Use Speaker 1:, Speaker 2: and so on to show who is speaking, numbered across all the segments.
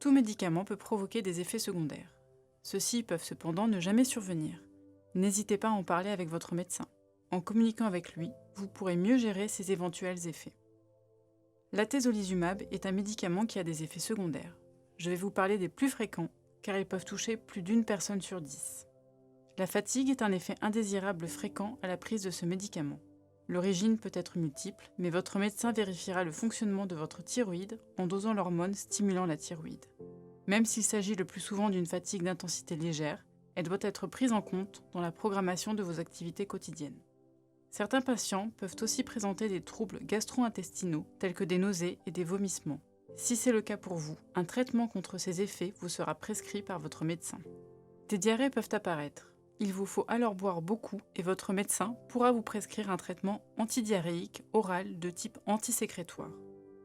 Speaker 1: Tout médicament peut provoquer des effets secondaires. Ceux-ci peuvent cependant ne jamais survenir. N'hésitez pas à en parler avec votre médecin. En communiquant avec lui, vous pourrez mieux gérer ces éventuels effets. L'atezolizumab est un médicament qui a des effets secondaires. Je vais vous parler des plus fréquents, car ils peuvent toucher plus d'une personne sur 10. La fatigue est un effet indésirable fréquent à la prise de ce médicament. L'origine peut être multiple, mais votre médecin vérifiera le fonctionnement de votre thyroïde en dosant l'hormone stimulant la thyroïde. Même s'il s'agit le plus souvent d'une fatigue d'intensité légère, elle doit être prise en compte dans la programmation de vos activités quotidiennes. Certains patients peuvent aussi présenter des troubles gastro-intestinaux tels que des nausées et des vomissements. Si c'est le cas pour vous, un traitement contre ces effets vous sera prescrit par votre médecin. Des diarrhées peuvent apparaître. Il vous faut alors boire beaucoup et votre médecin pourra vous prescrire un traitement antidiarrhéique oral de type antisécrétoire.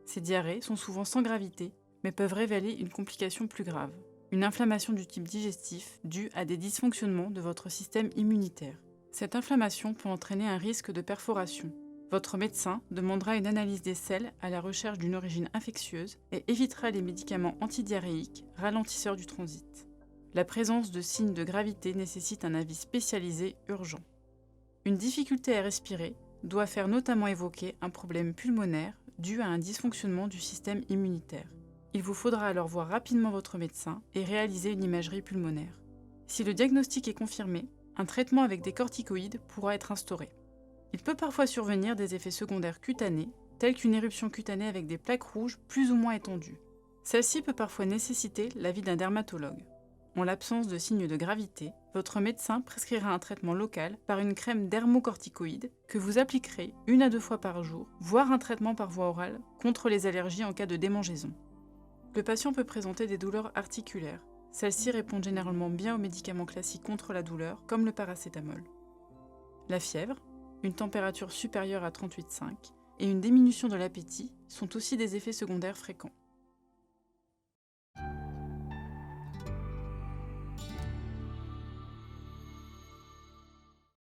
Speaker 1: Ces diarrhées sont souvent sans gravité, mais peuvent révéler une complication plus grave, une inflammation du type digestif due à des dysfonctionnements de votre système immunitaire. Cette inflammation peut entraîner un risque de perforation. Votre médecin demandera une analyse des selles à la recherche d'une origine infectieuse et évitera les médicaments antidiarrhéiques ralentisseurs du transit. La présence de signes de gravité nécessite un avis spécialisé urgent. Une difficulté à respirer doit faire notamment évoquer un problème pulmonaire dû à un dysfonctionnement du système immunitaire. Il vous faudra alors voir rapidement votre médecin et réaliser une imagerie pulmonaire. Si le diagnostic est confirmé, un traitement avec des corticoïdes pourra être instauré. Il peut parfois survenir des effets secondaires cutanés, tels qu'une éruption cutanée avec des plaques rouges plus ou moins étendues. Celle-ci peut parfois nécessiter l'avis d'un dermatologue. En l'absence de signes de gravité, votre médecin prescrira un traitement local par une crème dermocorticoïde que vous appliquerez 1 à 2 fois par jour, voire un traitement par voie orale contre les allergies en cas de démangeaison. Le patient peut présenter des douleurs articulaires. Celles-ci répondent généralement bien aux médicaments classiques contre la douleur, comme le paracétamol. La fièvre, une température supérieure à 38,5 et une diminution de l'appétit sont aussi des effets secondaires fréquents.